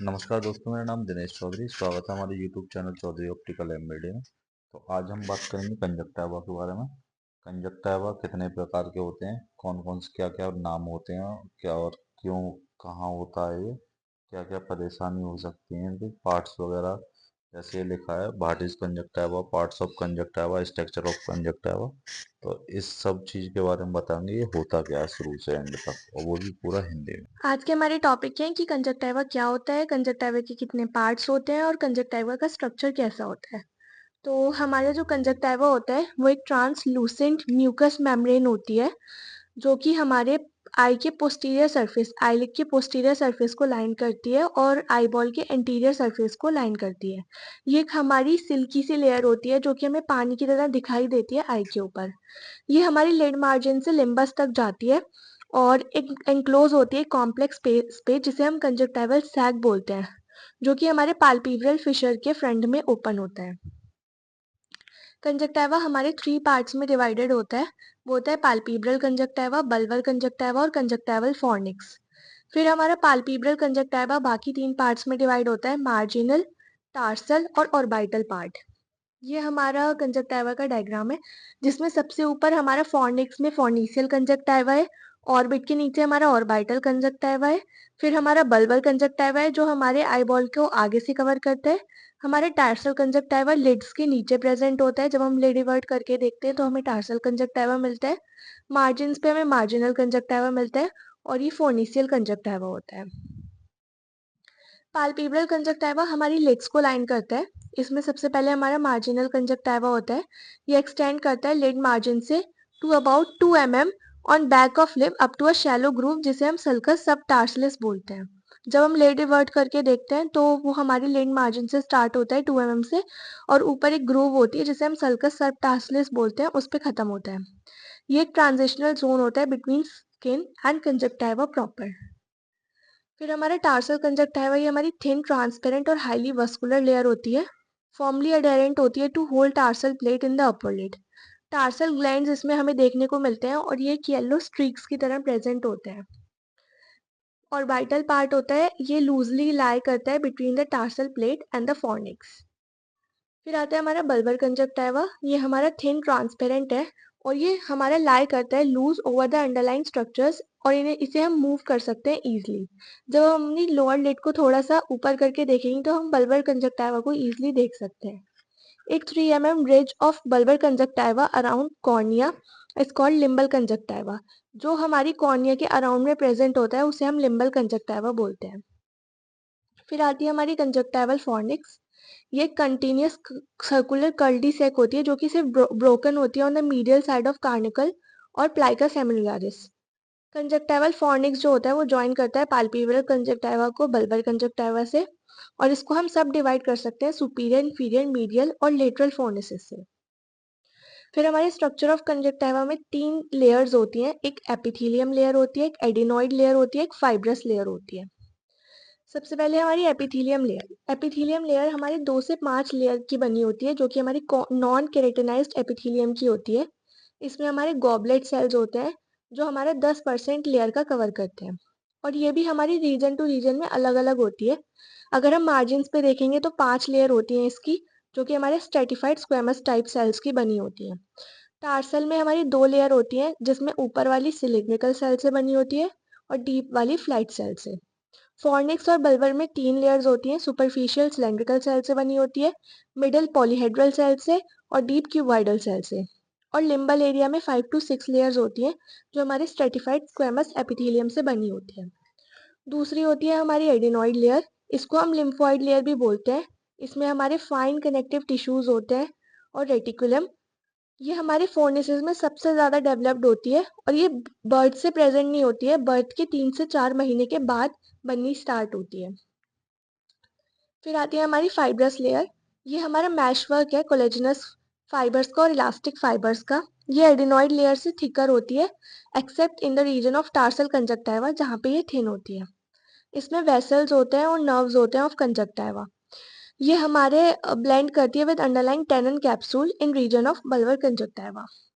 नमस्कार दोस्तों, मेरा नाम दिनेश चौधरी। स्वागत है हमारे YouTube channel Chaudhary optical MBD में। तो आज हम बात करेंगे कंजक्टाइवा के बारे में। कंजक्टाइवा कितने प्रकार के होते हैं, कौन कौन से क्या क्या नाम होते हैं, क्या और क्यों, कहाँ होता है ये, क्या क्या परेशानी हो सकती है इनके पार्ट्स वगैरह। जैसे ये लिखा है what is conjunctiva, parts of conjunctiva, structure of conjunctiva. तो इस सब चीज़ के बारे में बताएंगे ये होता क्या है शुरू से एंड तक, और वो भी पूरा हिंदी में। आज के हमारे टॉपिक हैं कि कंजक्टाइवा क्या होता है, कंजक्टाइवा के कितने पार्ट्स होते हैं और कंजक्टाइवा का स्ट्रक्चर कैसा होता है। तो हमारा जो कंजक्टाइवा होता है वो एक ट्रांसलूसेंट म्यूकस मेम्ब्रेन होती है, जो कि हमारे आई के पोस्टीरियर सरफेस, आईलिड के पोस्टीरियर सरफेस को लाइन करती है और आई बॉल के एंटीरियर सरफेस को लाइन करती है। ये एक हमारी सिल्की सी लेयर होती है जो कि हमें पानी की तरह दिखाई देती है आई के ऊपर। ये हमारी लिड मार्जिन से लिम्बस तक जाती है और एक एंक्लोज होती है कॉम्प्लेक्स स्पेस पे जिसे हम कंजक्टाइवल सैक बोलते हैं, जो कि हमारे पाल्पिब्रल फिशर के फ्रंट में ओपन होता है। कंजक्टाइवा हमारे 3 पार्ट्स में डिवाइडेड होता है। वो होता है पाल्पिब्रल कंजक्टाइवा, बल्बर कंजक्टाइवा और कंजक्टाइवल फॉर्निक्स। फिर हमारा पाल्पिब्रल कंजक्टाइवा बाकी 3 पार्ट्स में डिवाइड होता है, मार्जिनल, टार्सल और ऑर्बिटल पार्ट। ये हमारा कंजक्टाइवा का डायग्राम है, जिसमें सबसे ऊपर हमारा फॉर्निक्स में फॉर्निशियल कंजक्टाइवा है, ऑर्बिट के नीचे हमारा ऑर्बिटल कंजक्टाइवा है। फिर हमारा बल्बर कंजक्टाइवा है जो हमारे आईबॉल को आगे से कवर करता है। हमारे टार्सल कंजक्टाइवा लिड्स के नीचे प्रेजेंट होता है, जब हम लिड इवर्ट करके देखते हैं तो हमें टार्सल कंजक्टाइवा मिलता है। मार्जिन पे हमें मार्जिनल कंजक्टाइवा मिलता है और ये फोनिशियल कंजक्टाइवा होता है। पाल्पेब्रल कंजक्टाइवा हमारी लिड्स को लाइन करता है। इसमें सबसे पहले हमारा मार्जिनल कंजक्टाइवा होता है। ये एक्सटेंड करता है लिड मार्जिन से to about 2 mm on back of lip up to a shallow groove, जिसे हम सल्कस सब टार्सलिस बोलते हैं। जब हम लिड रिवर्ट करके देखते हैं तो वो हमारी लिड मार्जिन से स्टार्ट होता है 2 mm से, और ऊपर एक ग्रूव होती है जिसे हम सल्कस सब टार्सलिस बोलते हैं, उस पर खत्म होता है। ये एक ट्रांजिशनल जोन होता है between skin and conjunctiva proper. फिर हमारा टार्सल कंजक्टाइवा, ये हमारी थिन ट्रांसपेरेंट और हाईली वस्कुलर लेयर होती है। फॉर्मली अडेरेंट होती है to hold tarsal plate in the upper lid. Tarsal glands इसमें हमें देखने को मिलते हैं और ये एक येलो स्ट्रीक्स की तरह प्रेजेंट होते हैं। और वाइटल पार्ट होता है, ये लूजली लाई करता है between the tarsal plate and the fornix. फिर आता है हमारा बल्बर कंजक्टाइवा, ये हमारा थिन ट्रांसपेरेंट है और ये हमारा लाई करता है loose over the underline structures, और इसे हम मूव कर सकते हैं इजीली। जब हम अपनी लोअर लिड को थोड़ा सा ऊपर करके देखेंगे तो हम बल्बर कंजक्टाइवा को इजीली देख सकते हैं। एक 3 mm ridge of bulbar conjunctiva around cornea is called limbal conjunctiva. जो हमारी कॉर्निया के अराउंड में प्रेजेंट होता है उसे हम लिम्बल कंजक्टाइवा बोलते हैं। फिर आती है हमारी कंजक्टाइवल फॉर्निक्स। ये कंटिन्यूस सर्कुलर कर्ली सेक होती है जो कि सिर्फ ब्रोकन होती है on the medial side of caruncle और प्लाइका सेमिनोलारिस। कंजक्टाइवल फॉर्निक्स जो होता है वो ज्वाइन करता है पाल्पेब्रल कंजक्टाइवा को बल्बर कंजक्टाइवा से, और इसको हम सब डिवाइड कर सकते हैं सुपीरियर, इंफीरियर, मीडियल और लेटरल फॉर्निसेस से। फिर हमारे स्ट्रक्चर ऑफ कंजक्टाइवा में 3 लेयर्स होती हैं, एक एपिथेलियम लेयर होती है, एक एडिनॉइड लेयर होती है, एक फाइब्रस लेयर होती है। सबसे पहले हमारी एपिथेलियम लेयर। एपिथेलियम लेयर हमारी 2 से 5 लेयर की बनी होती है, जो कि हमारी नॉन केरेटिनाइज्ड एपिथेलियम की होती है। इसमें हमारे गॉबलेट सेल्स होते हैं जो हमारा 10% लेयर का कवर करते हैं, और ये भी हमारी रीजन टू रीजन में अलग अलग होती है। अगर हम मार्जिन पे देखेंगे तो 5 लेयर होती हैं इसकी, जो कि हमारे स्ट्रेटिफाइड स्क्वेमस टाइप सेल्स की बनी होती है। टार्सल में हमारी 2 लेयर होती हैं, जिसमें ऊपर वाली सिलिंड्रिकल सेल से बनी होती है और डीप वाली फ्लाइट सेल से। फॉर्निक्स और बल्बर में 3 लेयर्स होती हैं, सुपरफिशियल सिलेंड्रिकल सेल से बनी होती है, मिडिल पॉलीहेड्रल सेल से और डीप क्यूबॉइडल सेल से। और लिम्बल एरिया में 5 to 6 लेयर्स होती हैं जो हमारे स्ट्रेटिफाइड स्क्वेमस एपिथेलियम से बनी होती है। दूसरी होती है हमारी एडिनॉइड लेयर, इसको हम लिम्फोइड लेयर भी बोलते हैं। इसमें हमारे फाइन कनेक्टिव टिश्यूज होते हैं और रेटिकुलम। ये हमारे फोर्निसेस में सबसे ज़्यादा डेवलप्ड होती है और ये बर्थ से प्रेजेंट नहीं होती है, बर्थ के 3 से 4 महीने के बाद बननी स्टार्ट होती है। फिर आती है हमारी फाइब्रस लेयर। ये हमारा मैश वर्क है कोलेजनस फाइबर्स का और इलास्टिक फाइबर्स का। ये एडिनॉइड लेयर से थिकर होती है, except in the region of tarsal conjunctiva जहाँ पे ये थिन होती है। इसमें वेसल्स होते हैं और नर्व्स होते हैं ऑफ कंजक्टाइवा। ये हमारे ब्लेंड करती है with underlying Tenon capsule in region of bulbar conjunctiva.